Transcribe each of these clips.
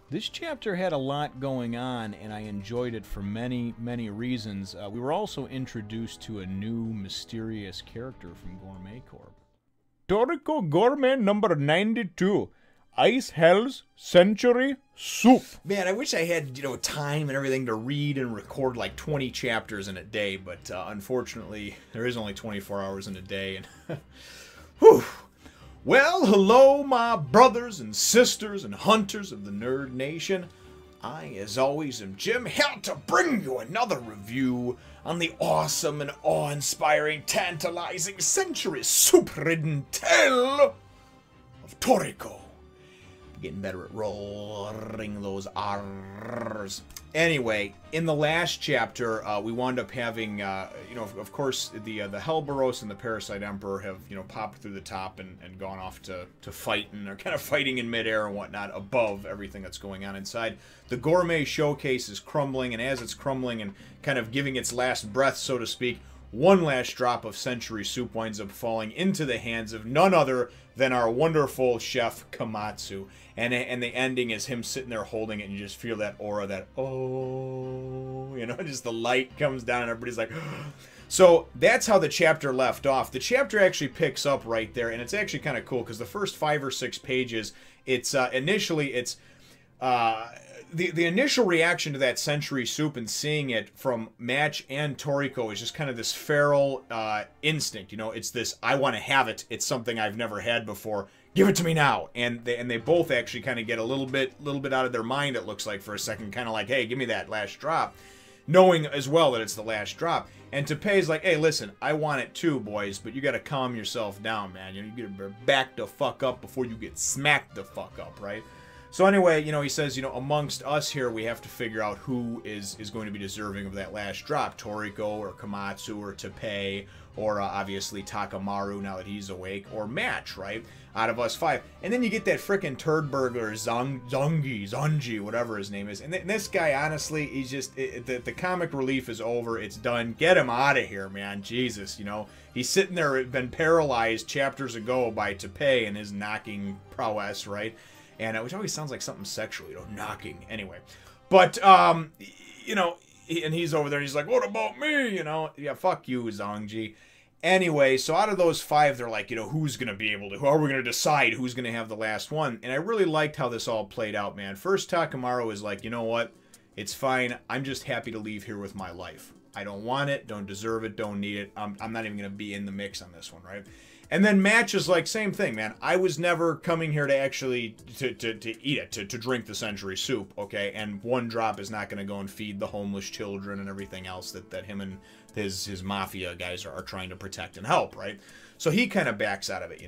This chapter had a lot going on, and I enjoyed it for many, many reasons. We were also introduced to a new mysterious character from Gourmet Corp. Toriko Gourmet number 92. Ice Hell's Century Soup. Man, I wish I had, time and everything to read and record like 20 chapters in a day, but unfortunately, there is only 24 hours in a day, and whew. Well, hello, my brothers and sisters and hunters of the Nerd Nation. I, as always, am Jim, here to bring you another review on the awesome and awe-inspiring, tantalizing, century soup-ridden tale of Toriko. Getting better at rolling those R's. Anyway, in the last chapter, we wound up having, of course, the Hellboros and the Parasite Emperor have, popped through the top and gone off to fight, and they're kind of fighting in midair and whatnot above everything that's going on inside. The Gourmet Showcase is crumbling, and as it's crumbling and kind of giving its last breath, so to speak, one last drop of Century Soup winds up falling into the hands of none other than our wonderful chef Komatsu. And the ending is him sitting there holding it, and you just feel that aura, that, oh, just the light comes down and everybody's like, so that's how the chapter left off. The chapter actually picks up right there, and it's actually kind of cool because the first 5 or 6 pages, it's initially, it's the initial reaction to that Century Soup and seeing it from Match and Toriko is just kind of this feral instinct. It's this, I want to have it. It's something I've never had before. Give it to me now. And they both actually kind of get a little bit out of their mind, it looks like, for a second, kind of like, hey, give me that last drop, knowing as well that it's the last drop. And Teppei's like, hey, listen, I want it too, boys, but you got to calm yourself down, man. You got to back the fuck up before you get smacked the fuck up, right? So anyway, he says, amongst us here, we have to figure out who is going to be deserving of that last drop. Toriko or Komatsu or Teppei or obviously Takamaru now that he's awake, or Match, right? Out of us 5. And then you get that frickin' turd burglar, Zonji, whatever his name is. And this guy, honestly, he's just, the comic relief is over. It's done. Get him out of here, man. Jesus, He's sitting there, been paralyzed chapters ago by Teppei and his knocking prowess, right? And which always sounds like something sexual, knocking. Anyway, but and he's over there. And he's like, "What about me?" Yeah, fuck you, Zongji. Anyway, so out of those 5, they're like, who's gonna be able to? Who are we gonna decide who's gonna have the last one? And I really liked how this all played out, man. First, Takamaru is like, you know what? It's fine. I'm just happy to leave here with my life. I don't want it. Don't deserve it. Don't need it. I'm not even gonna be in the mix on this one, right? And then Match is like, same thing, man. I was never coming here to actually to eat it, to drink the Century Soup, okay? And one drop is not going to go and feed the homeless children and everything else that him and his mafia guys are trying to protect and help, right? So he kind of backs out of it,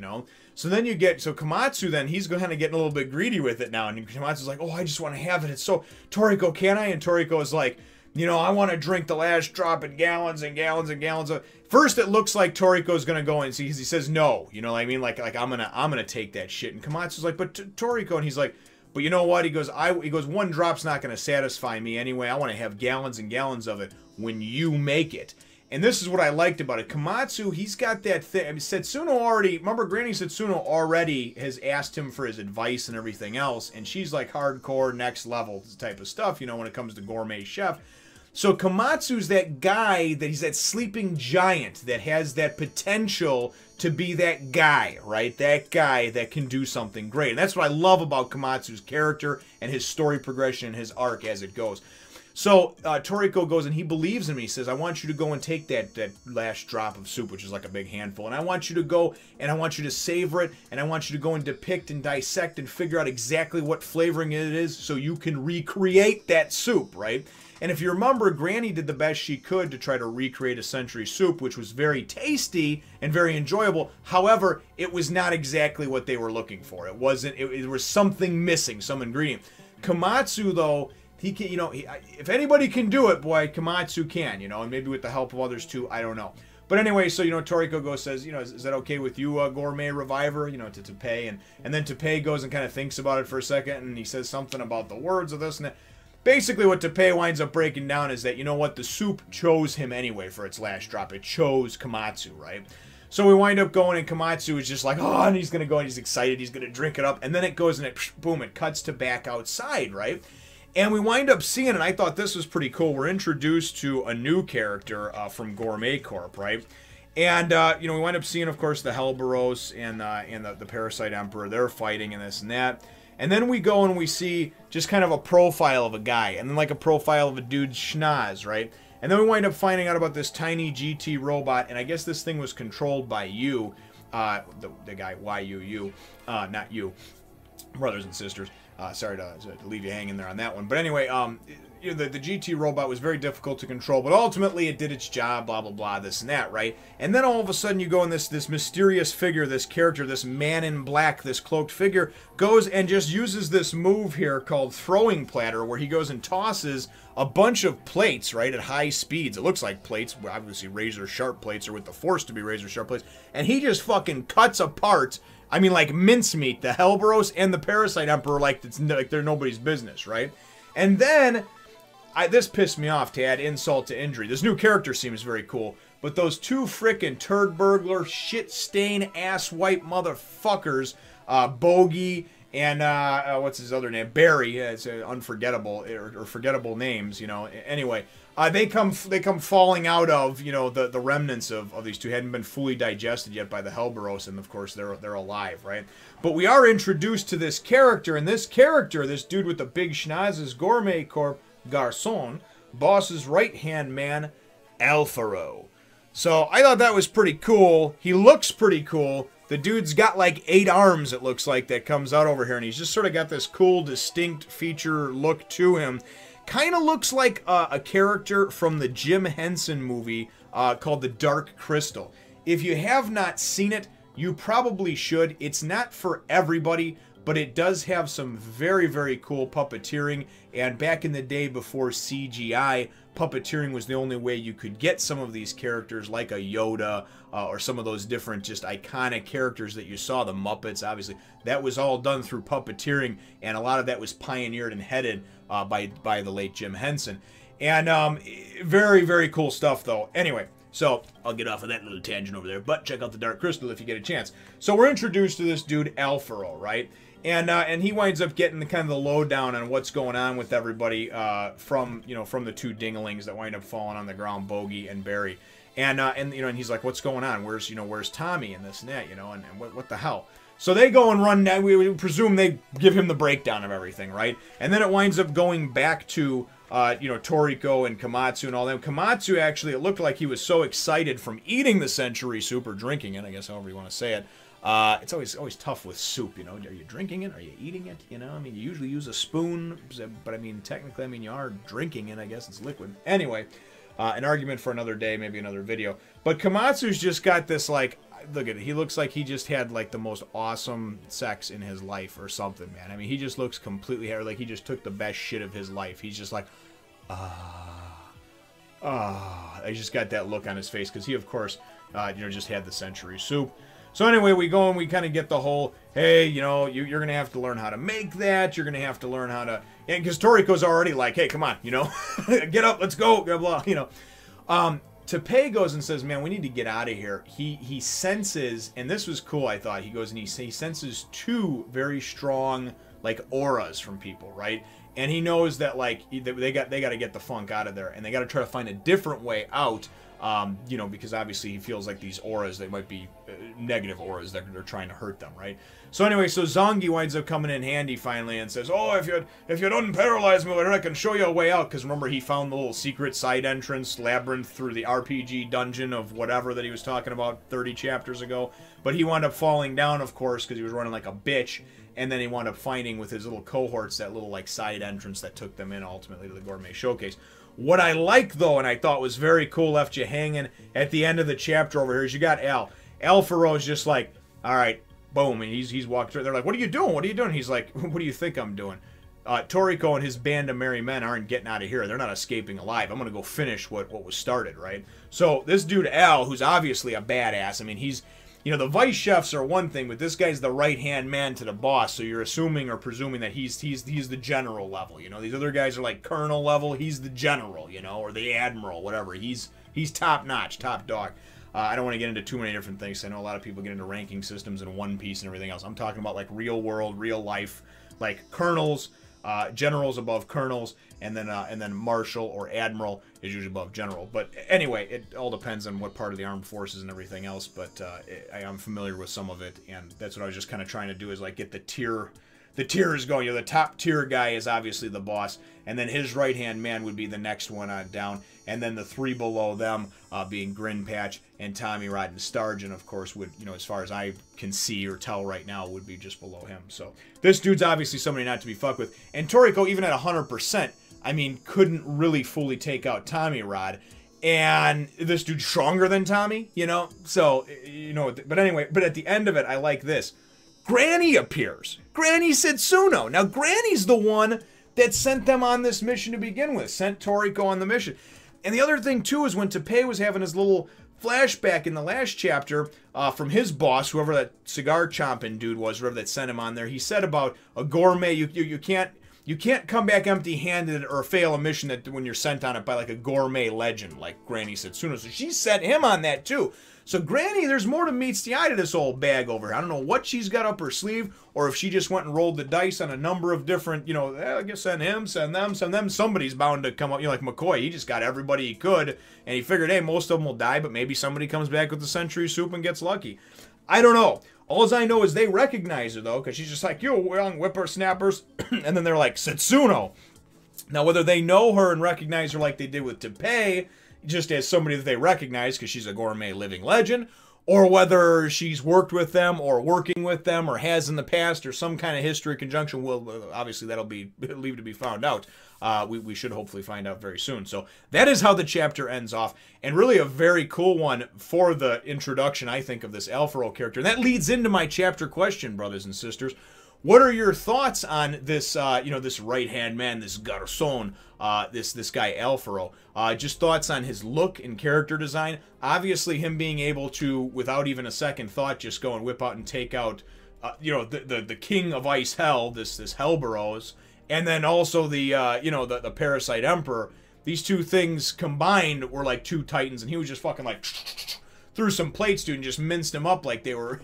So then so Komatsu, then, he's kind of getting a little bit greedy with it now. And Komatsu's like, oh, I just want to have it. It's so, Toriko, can I? And Toriko is like, I want to drink the last drop in gallons and gallons and gallons of. First, it looks like Toriko's gonna go and see. He says no. You know what I mean? Like I'm gonna take that shit. And Komatsu's like, but Toriko, and he's like, but you know what? He goes, one drop's not gonna satisfy me anyway. I want to have gallons and gallons of it when you make it. And this is what I liked about it. Komatsu, he's got that thing. I mean, Setsuno already. Remember, Granny Setsuno already has asked him for his advice and everything else, and she's like hardcore, next level type of stuff. When it comes to gourmet chef. So Komatsu's that guy, he's that sleeping giant that has that potential to be that guy, right? That guy that can do something great. And that's what I love about Komatsu's character and his story progression and his arc as it goes. So Toriko goes and he believes in me. He says, I want you to go and take that last drop of soup, which is like a big handful. And I want you to go and I want you to savor it. And I want you to go and depict and dissect and figure out exactly what flavoring it is so you can recreate that soup, right? And if you remember, Granny did the best she could to try to recreate a Century Soup, which was very tasty and very enjoyable. However, it was not exactly what they were looking for. It wasn't. There was something missing, some ingredient. Komatsu, though, he can. If anybody can do it, boy, Komatsu can. And maybe with the help of others too. I don't know. But anyway, so, Toriko says, is that okay with you, Gourmet Reviver, to Teppei? And then Teppei goes and kind of thinks about it for a second, and he says something about the words of this and that. Basically, what Teppei winds up breaking down is that, the soup chose him anyway for its last drop. It chose Komatsu, right? So we wind up going, and Komatsu is just like, oh, and he's going to go, and he's excited, he's going to drink it up, and then it goes, and boom, it cuts to back outside, right? And we wind up seeing, and I thought this was pretty cool, we're introduced to a new character from Gourmet Corp, right? And, we wind up seeing, of course, the Hellboros and the Parasite Emperor. They're fighting and this and that. And then we go and we see just kind of a profile of a guy. And then like a profile of a dude's schnoz, right? And then we wind up finding out about this tiny GT robot. And I guess this thing was controlled by you. The guy, YUU. Not you. Brothers and sisters. Sorry to leave you hanging there on that one. But anyway, the GT robot was very difficult to control, but ultimately it did its job, blah, blah, blah, this and that, right? And then all of a sudden you go in this mysterious figure, this character, this man in black, this cloaked figure, goes and just uses this move here called Throwing Platter, where he goes and tosses a bunch of plates, right, at high speeds. It looks like plates, obviously razor-sharp plates, or with the force to be razor-sharp plates, and he just fucking cuts apart, I mean, like mincemeat, the Hellboros and the Parasite Emperor, like they're nobody's business, right? And then this pissed me off to add insult to injury. This new character seems very cool, but those two frickin' turd burglar, shit stain ass white motherfuckers, Bogey and what's his other name? Barry. It's unforgettable or forgettable names, you know. Anyway, they come falling out of, you know, the remnants of these two. Hadn't been fully digested yet by the Hellboros, and of course they're alive, right? But we are introduced to this character, and this character, this dude with the big schnoz, is Gourmet Corp Garçon, boss's right-hand man, Alfaro. So I thought that was pretty cool. He looks pretty cool. The dude's got like 8 arms, it looks like, that comes out over here, and he's just sort of got this cool, distinct feature look to him. Kind of looks like a character from the Jim Henson movie called The Dark Crystal. If you have not seen it, you probably should. It's not for everybody, but it does have some very, very cool puppeteering. And back in the day before CGI, puppeteering was the only way you could get some of these characters, like a Yoda or some of those different just iconic characters that you saw, the Muppets, obviously. That was all done through puppeteering, and a lot of that was pioneered and headed by the late Jim Henson. And very, very cool stuff, though. Anyway, so I'll get off of that little tangent over there, but check out The Dark Crystal if you get a chance. So we're introduced to this dude, Alfaro, right? And he winds up getting the kind of the lowdown on what's going on with everybody from the two dinglings that wind up falling on the ground, Bogey and Barry. And he's like, what's going on? Where's Tommy and this and that, and what the hell? So they go and run down. We presume they give him the breakdown of everything, right? And then it winds up going back to Toriko and Komatsu and all them. Komatsu, actually, it looked like he was so excited from eating the century soup, or drinking it, I guess, however you want to say it. It's always tough with soup, Are you drinking it? Are you eating it? I mean, you usually use a spoon, but I mean, technically, you are drinking it. I guess it's liquid. Anyway, an argument for another day, maybe another video. But Komatsu's just got this, like, look at it. He looks like he just had, like, the most awesome sex in his life or something, man. I mean, he just looks completely, like he just took the best shit of his life. He's just like, I just got that look on his face because he, of course, just had the century soup. So anyway, we go and we kind of get the whole, hey, you're going to have to learn how to make that. You're going to have to learn how to, and because Toriko's already like, hey, come on, get up, let's go, blah, blah, Tepe goes and says, man, we need to get out of here. He senses, and this was cool, I thought. He goes and he senses 2 very strong, like, auras from people, right? And he knows that, like, they got to get the funk out of there, and they got to try to find a different way out. Because obviously he feels like these auras, they might be negative auras that are trying to hurt them, right? So anyway, so Zangi winds up coming in handy finally and says, oh, if you'd unparalyze me, I can show you a way out. Because remember, he found the little secret side entrance labyrinth through the RPG dungeon of whatever that he was talking about 30 chapters ago. But he wound up falling down, of course, because he was running like a bitch. And then he wound up finding with his little cohorts that little, like, side entrance that took them in ultimately to the Gourmet Showcase. What I like, though, and I thought was very cool, left you hanging at the end of the chapter over here, is you got Alfaro's just like, all right, boom, and he's walked through. They're like, what are you doing? What are you doing? He's like, what do you think I'm doing? Toriko and his band of merry men aren't getting out of here. They're not escaping alive. I'm going to go finish what was started, right? So this dude, Al, who's obviously a badass, I mean, he's, the vice chefs are one thing, but this guy's the right-hand man to the boss, so you're assuming or presuming that he's the general level, These other guys are like colonel level, he's the general, or the admiral, whatever. He's top-notch, top dog. I don't want to get into too many different things. I know a lot of people get into ranking systems in One Piece and everything else. I'm talking about like real world, real life, like colonels, generals above colonels, and then marshal or admiral is usually above general. But anyway, it all depends on what part of the armed forces and everything else. But I am familiar with some of it, and that's what I was just kind of trying to do, is like get the tiers going. You know, the top tier guy is obviously the boss, and then his right-hand man would be the next one on down, and then the three below them being Grin Patch and Tommy Rod and Starge, of course, would, you know, as far as I can see or tell right now, would be just below him. So this dude's obviously somebody not to be fucked with. And Toriko, even at 100%, I mean, couldn't really fully take out Tommy Rod. And this dude's stronger than Tommy, you know? So, you know, but anyway, but at the end of it, I like this. Granny appears. Granny Setsuno. Now, Granny's the one that sent them on this mission to begin with. Sent Toriko on the mission. And the other thing, too, is when Teppei was having his little flashback in the last chapter from his boss, whoever that cigar chomping dude was, whoever that sent him on there, he said about a gourmet, you can't come back empty-handed or fail a mission that when you're sent on it by like a gourmet legend like Granny Setsuno. So she sent him on that, too. So Granny, there's more to meets the eye to this old bag over here. I don't know what she's got up her sleeve, or if she just went and rolled the dice on a number of different, you know, I guess send him, send them. Somebody's bound to come up. You know, like McCoy, he just got everybody he could, and he figured, hey, most of them will die, but maybe somebody comes back with the century soup and gets lucky. I don't know. All I know is they recognize her, though, because she's just like, you young whippersnappers, and then they're like, Setsuno. Now, whether they know her and recognize her like they did with Teppei, just as somebody that they recognize because she's a gourmet living legend, or whether she's worked with them or working with them or has in the past or some kind of history conjunction, well, obviously that'll be leave to be found out. We should hopefully find out very soon. So that is how the chapter ends off, and really a very cool one for the introduction, I think, of this Alfaro character. And that leads into my chapter question, brothers and sisters. What are your thoughts on this, this right-hand man, this garçon, this guy Alfaro? Just thoughts on his look and character design. Obviously, him being able to, without even a second thought, just go and whip out and take out, the king of ice hell, this Hellboros, and then also the Parasite Emperor. These two things combined were like two titans, and he was just fucking like threw some plates, dude, and just minced them up like they were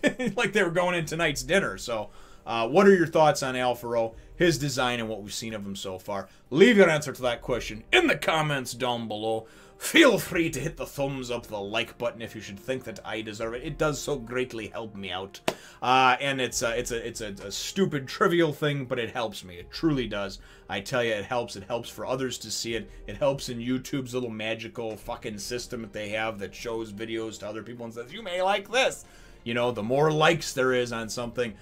going in tonight's dinner. So. What are your thoughts on Alfaro, his design, and what we've seen of him so far? Leave your answer to that question in the comments down below. Feel free to hit the thumbs up, the like button if you should think that I deserve it. It does so greatly help me out. And it's a stupid, trivial thing, but it helps me. It truly does. I tell you, it helps. It helps for others to see it. It helps in YouTube's little magical fucking system that they have that shows videos to other people and says, you may like this. You know, the more likes there is on something,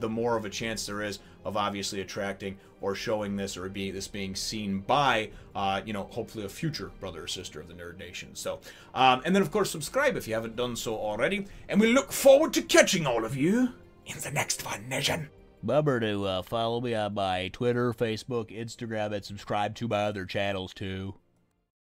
the more of a chance there is of obviously attracting or showing this or this being seen by, hopefully a future brother or sister of the Nerd Nation. So, and then, of course, subscribe if you haven't done so already. And we look forward to catching all of you in the next Fun Nation. Remember to follow me on my Twitter, Facebook, Instagram, and subscribe to my other channels, too.